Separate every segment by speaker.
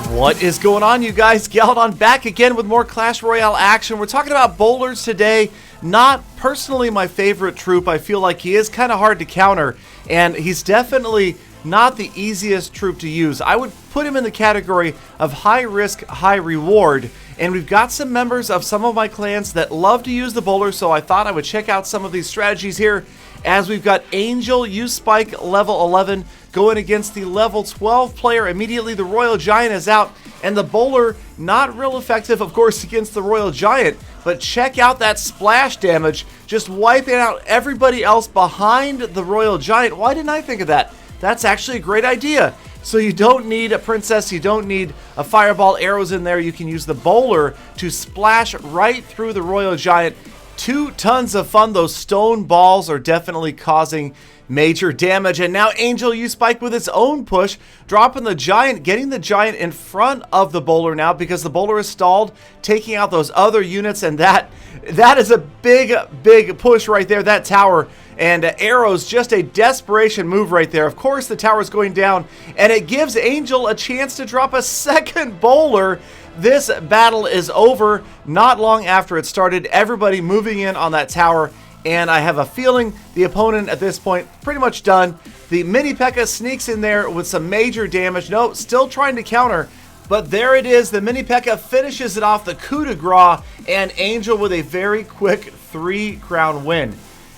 Speaker 1: What is going on, you guys? Galadon back again with more Clash Royale action. We're talking about bowlers today. Not personally my favorite troop. I feel like he is kind of hard to counter, and he's definitely not the easiest troop to use. I would put him in the category of high risk, high reward. And we've got some members of some of my clans that love to use the bowler, so I thought I would check out some of these strategies here. As we've got Angel, use Spike, level 11, going against the level 12 player. Immediately the Royal Giant is out, and the bowler not real effective, of course, against the Royal Giant. But check out that splash damage, just wiping out everybody else behind the Royal Giant. Why didn't I think of that? That's actually a great idea. So you don't need a princess, you don't need a fireball, arrows in there. You can use the bowler to splash right through the Royal Giant. 2 tons of fun. Those stone balls are definitely causing major damage. And now Angel used Spike with its own push, dropping the Giant, getting the Giant in front of the bowler now because the bowler is stalled, taking out those other units, and that is a big push right there, that tower. And arrows, just a desperation move right there. Of course, the tower is going down, and it gives Angel a chance to drop a second bowler. This battle is over not long after it started. Everybody moving in on that tower, and I have a feeling the opponent at this point pretty much done. The Mini P.E.K.K.A. sneaks in there with some major damage. No, still trying to counter, but there it is. The Mini P.E.K.K.A. finishes it off, the coup de grace, and Angel with a very quick 3-crown win.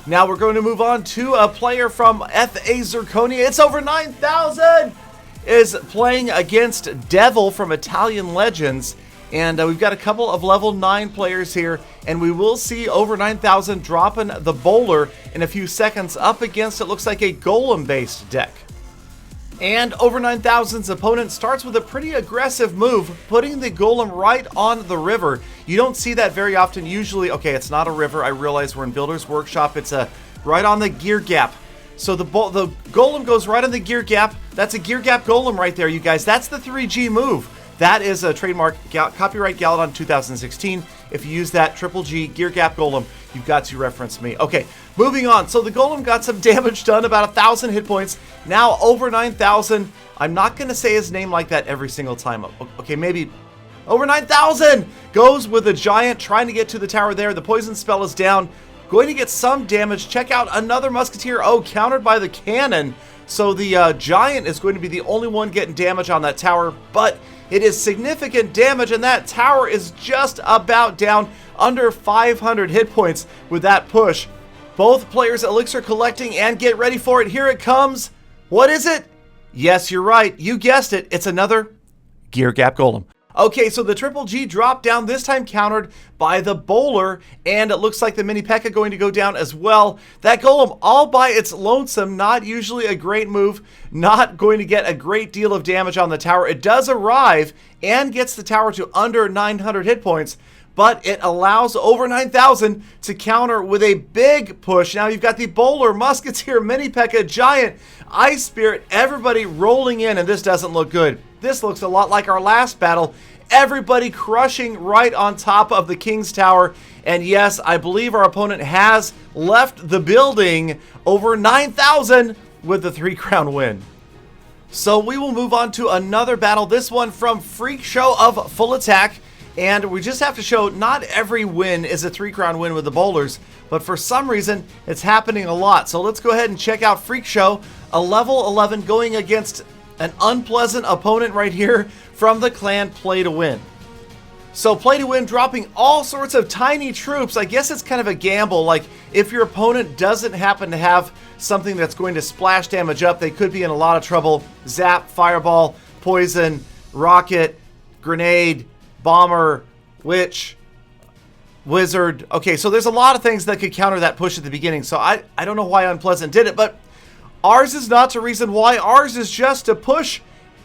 Speaker 1: Now we're going to move on to a player from F.A. Zirconia. It's over 9,000! Is playing against Devil from Italian Legends. And we've got a couple of level 9 players here. And we will see over 9,000 dropping the bowler in a few seconds up against, it looks like, a golem-based deck. And over 9,000's opponent starts with a pretty aggressive move, putting the golem right on the river. You don't see that very often. Usually, okay, it's not a river. I realize we're in Builder's Workshop. It's right on the gear gap. So the golem goes right on the gear gap. That's a gear gap golem right there, you guys. That's the 3G move. That is a trademark copyright Galadon 2016. If you use that triple G gear gap golem, you've got to reference me. Okay, moving on. So the golem got some damage done, about 1,000 hit points. Now over 9,000. I'm not going to say his name like that every single time. Okay, maybe over 9,000. Goes with the Giant, trying to get to the tower there. The poison spell is down. Going to get some damage. Check out another Musketeer. Oh, countered by the cannon. So the Giant is going to be the only one getting damage on that tower, but it is significant damage, and that tower is just about down, under 500 hit points with that push. Both players elixir collecting, and get ready for it. Here it comes. What is it? Yes, you're right. You guessed it. It's another gear gap golem. Okay, so the triple G dropped down, this time countered by the bowler, and it looks like the Mini P.E.K.K.A. going to go down as well. That golem all by its lonesome, not usually a great move, not going to get a great deal of damage on the tower. It does arrive and gets the tower to under 900 hit points, but it allows over 9,000 to counter with a big push. Now you've got the bowler, Musketeer, Mini P.E.K.K.A., Giant, Ice Spirit, everybody rolling in, and this doesn't look good. This looks a lot like our last battle. Everybody crushing right on top of the King's Tower. And yes, I believe our opponent has left the building, over 9,000 with the 3-crown win. So we will move on to another battle, this one from Freakshow of Full Attack. And we just have to show not every win is a 3-crown win with the bowlers, but for some reason it's happening a lot. So let's go ahead and check out Freakshow, a level 11 going against an unpleasant opponent right here from the clan Play to Win. So Play to Win dropping all sorts of tiny troops. I guess it's kind of a gamble. Like if your opponent doesn't happen to have something that's going to splash damage up, they could be in a lot of trouble. Zap, fireball, poison, rocket, grenade, bomber, witch, wizard. Okay, so there's a lot of things that could counter that push at the beginning. So I don't know why Unpleasant did it, but ours is not to reason why. Ours is just to push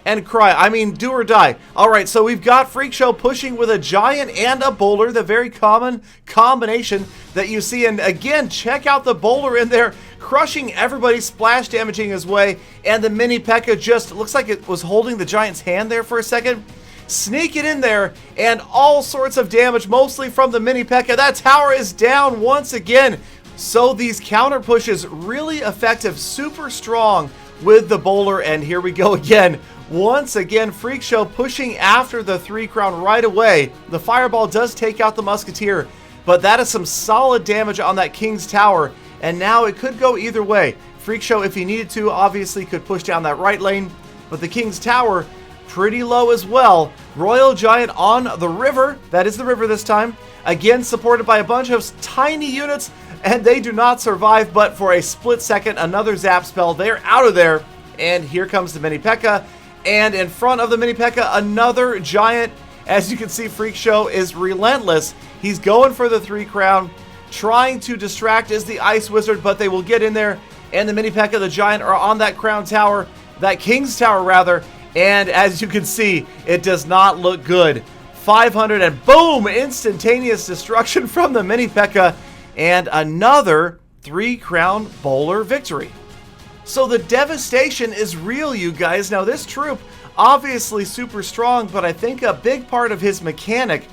Speaker 1: and cry. I mean, do or die. All right, so we've got Freakshow pushing with a Giant and a bowler, the very common combination that you see. And again, check out the bowler in there, crushing everybody, splash damaging his way. And the Mini P.E.K.K.A. just looks like it was holding the Giant's hand there for a second. Sneak it in there, and all sorts of damage, mostly from the Mini P.E.K.K.A. That tower is down once again. So these counter pushes really effective, super strong with the bowler, and here we go again. Once again, Freakshow pushing after the 3 crown right away. The fireball does take out the musketeer, but that is some solid damage on that king's tower, and now it could go either way. Freakshow, if he needed to, obviously could push down that right lane, but the king's tower pretty low as well. Royal Giant on the river. That is the river this time. Again, supported by a bunch of tiny units, and they do not survive, but for a split second, another zap spell. They're out of there, and here comes the Mini P.E.K.K.A. And in front of the Mini P.E.K.K.A, another giant. As you can see, Freakshow is relentless. He's going for the 3 crown, trying to distract is the Ice Wizard, but they will get in there. And the Mini P.E.K.K.A, the giant, are on that crown tower, that king's tower rather. And as you can see, it does not look good. 500 and boom, instantaneous destruction from the Mini P.E.K.K.A, and another 3 crown bowler victory. So the devastation is real, you guys. Now this troop, obviously super strong, but I think a big part of his mechanic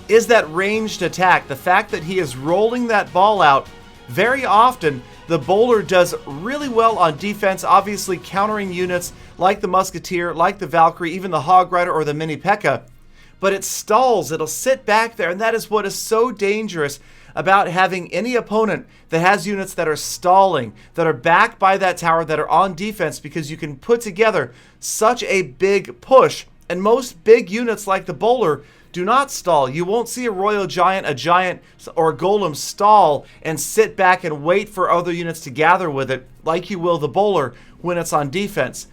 Speaker 1: is that ranged attack. The fact that he is rolling that ball out very often. The bowler does really well on defense, obviously countering units like the Musketeer, like the Valkyrie, even the Hog Rider or the Mini P.E.K.K.A. But it stalls, it'll sit back there, and that is what is so dangerous about having any opponent that has units that are stalling, that are backed by that tower, that are on defense, because you can put together such a big push. And most big units like the bowler do not stall. You won't see a Royal Giant, a Giant, or a Golem stall and sit back and wait for other units to gather with it like you will the bowler when it's on defense.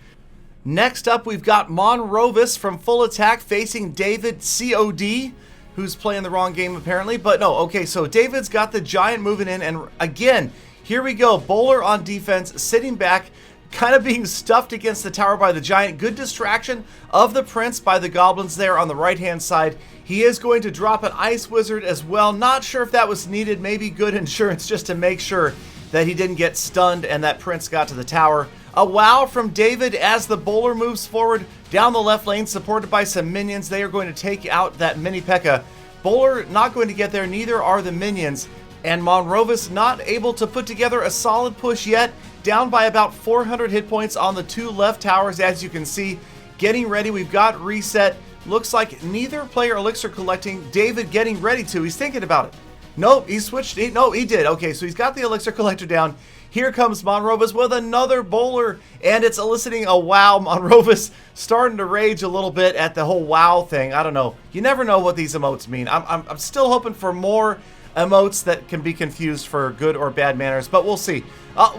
Speaker 1: Next up, we've got Monrovis from Full Attack facing David COD, who's playing the wrong game apparently. But no, okay, so David's got the Giant moving in, and again, here we go. Bowler on defense, sitting back, kind of being stuffed against the tower by the Giant. Good distraction of the Prince by the Goblins there on the right-hand side. He is going to drop an Ice Wizard as well. Not sure if that was needed. Maybe good insurance just to make sure that he didn't get stunned and that Prince got to the tower. A wow from David as the bowler moves forward down the left lane, supported by some minions. They are going to take out that Mini P.E.K.K.A. Bowler not going to get there, neither are the minions. And Monrovis not able to put together a solid push yet. Down by about 400 hit points on the 2 left towers, as you can see. Getting ready, we've got reset. Looks like neither player elixir collecting. David getting ready to. He's thinking about it. Nope, he switched. No, he did. Okay, so he's got the elixir collector down. Here comes Monrovis with another bowler, and it's eliciting a wow. Monrovis starting to rage a little bit at the whole wow thing. I don't know. You never know what these emotes mean. I'm still hoping for more emotes that can be confused for good or bad manners, but we'll see.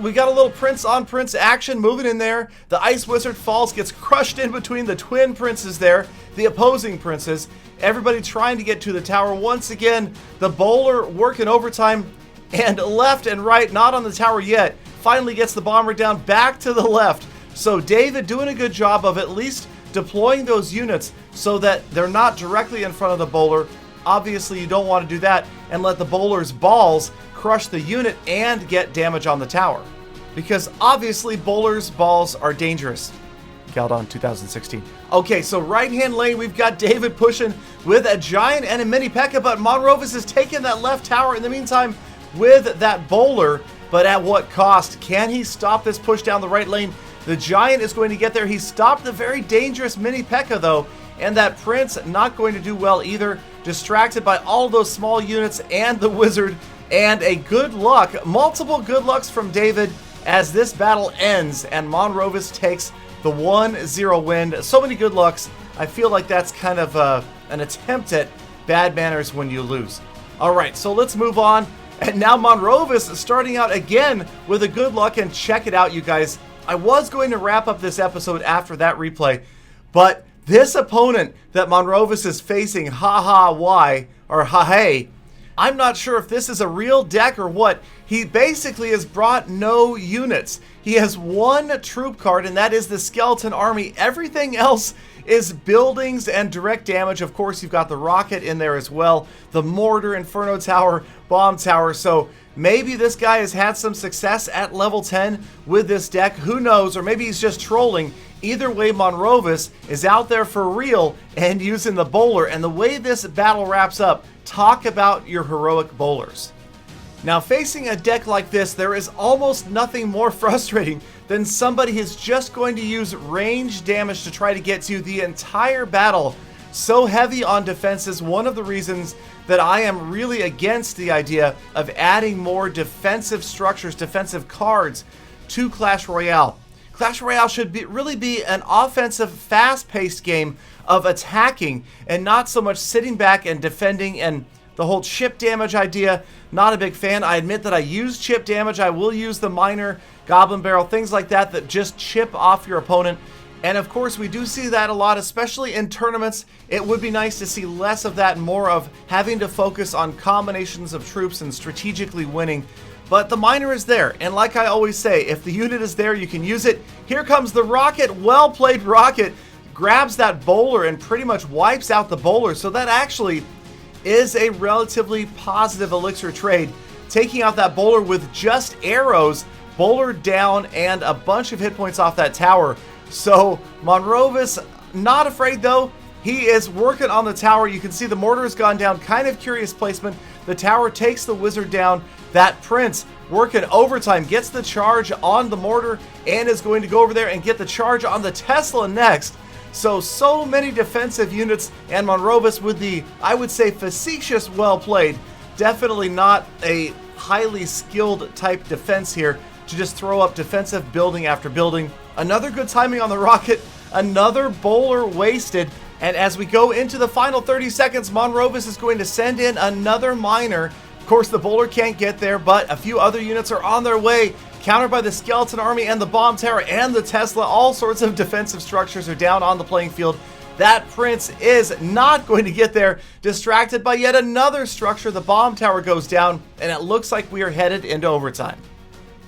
Speaker 1: We got a little Prince on Prince action moving in there. The Ice Wizard falls, gets crushed in between the twin princes there, the opposing princes. Everybody trying to get to the tower. Once again, the bowler working overtime, and left and right, not on the tower yet. Finally gets the bomber down back to the left. So David doing a good job of at least deploying those units so that they're not directly in front of the bowler. Obviously, you don't want to do that and let the bowler's balls crush the unit and get damage on the tower, because obviously bowler's balls are dangerous. Galdon 2016. Okay, so right-hand lane, we've got David pushing with a Giant and a Mini P.E.K.K.A, but Monrovis is taking that left tower in the meantime with that bowler, but at what cost? Can he stop this push down the right lane? The Giant is going to get there. He stopped the very dangerous Mini P.E.K.K.A though, and that Prince not going to do well either. Distracted by all those small units and the Wizard, and a good luck, multiple good lucks from David as this battle ends and Monrovis takes the 1-0 win. So many good lucks. I feel like that's kind of an attempt at bad manners when you lose. All right, so let's move on. And now Monrovis starting out again with a good luck, and check it out, you guys. I was going to wrap up this episode after that replay, but this opponent that Monrovis is facing, why, or hey, I'm not sure if this is a real deck or what. He basically has brought no units. He has one troop card, and that is the Skeleton Army. Everything else is buildings and direct damage. Of course, you've got the rocket in there as well, the mortar, Inferno Tower, bomb tower. So maybe this guy has had some success at level 10 with this deck. Who knows? Or maybe he's just trolling. Either way, Monrovis is out there for real and using the bowler. And the way this battle wraps up, talk about your heroic bowlers. Now, facing a deck like this, there is almost nothing more frustrating than somebody who's just going to use range damage to try to get to the entire battle. So heavy on defense is one of the reasons that I am really against the idea of adding more defensive structures, defensive cards to Clash Royale. Clash Royale should really be an offensive, fast-paced game of attacking and not so much sitting back and defending. And the whole chip damage idea, not a big fan. I admit that I use chip damage. I will use the miner, goblin barrel, things like that that just chip off your opponent. And of course, we do see that a lot, especially in tournaments. It would be nice to see less of that, more of having to focus on combinations of troops and strategically winning. But the miner is there, and like I always say, if the unit is there, you can use it. Here comes the rocket. Well played, rocket. Grabs that bowler and pretty much wipes out the bowler. So that actually is a relatively positive elixir trade. Taking out that bowler with just arrows, bowler down, and a bunch of hit points off that tower. So Monrovis, not afraid though. He is working on the tower. You can see the mortar has gone down. Kind of curious placement. The tower takes the wizard down. That prince working overtime, gets the charge on the mortar and is going to go over there and get the charge on the Tesla next. So many defensive units, and Monrovis with the, I would say, facetious well played. Definitely not a highly skilled type defense here to just throw up defensive building after building. Another good timing on the rocket, another bowler wasted. And as we go into the final 30 seconds, Monrovis is going to send in another miner. Of course, the bowler can't get there, but a few other units are on their way. Countered by the skeleton army and the bomb tower and the Tesla. All sorts of defensive structures are down on the playing field. That prince is not going to get there. Distracted by yet another structure. The bomb tower goes down, and it looks like we are headed into overtime.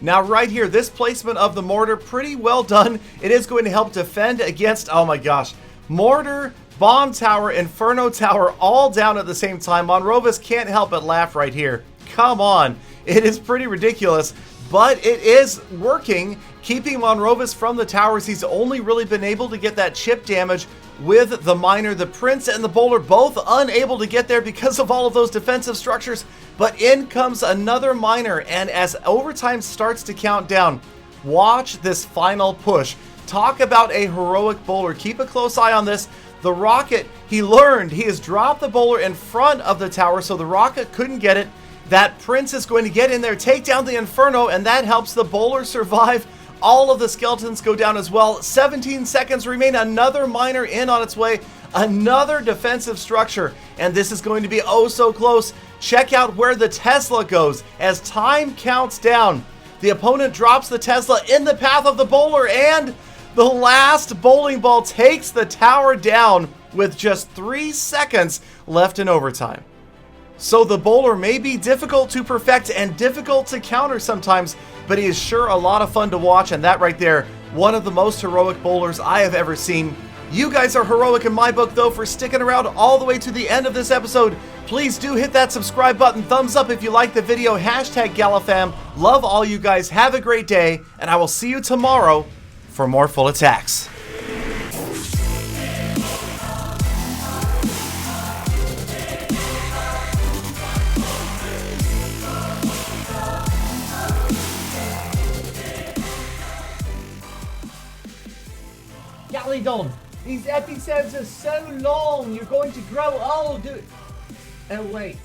Speaker 1: Now right here, this placement of the mortar, pretty well done. It is going to help defend against, oh my gosh, mortar, bomb tower, inferno tower, all down at the same time. Monrovis can't help but laugh right here. Come on. It is pretty ridiculous, but it is working, keeping Monrovis from the towers. He's only really been able to get that chip damage with the miner. The prince and the bowler both unable to get there because of all of those defensive structures. But in comes another miner, and as overtime starts to count down, watch this final push. Talk about a heroic bowler. Keep a close eye on this. The rocket, he learned, he has dropped the bowler in front of the tower, so the rocket couldn't get it. That prince is going to get in there, take down the inferno, and that helps the bowler survive. All of the skeletons go down as well. 17 seconds remain. Another miner in on its way. Another defensive structure. And this is going to be oh so close. Check out where the Tesla goes as time counts down. The opponent drops the Tesla in the path of the bowler, and the last bowling ball takes the tower down with just 3 seconds left in overtime. So the bowler may be difficult to perfect and difficult to counter sometimes, but he is sure a lot of fun to watch, and that right there, one of the most heroic bowlers I have ever seen. You guys are heroic in my book, though, for sticking around all the way to the end of this episode. Please do hit that subscribe button, thumbs up if you like the video, hashtag GalaFam. Love all you guys, have a great day, and I will see you tomorrow for more Full Attacks.
Speaker 2: Don, these episodes are so long, you're going to grow old. Oh wait.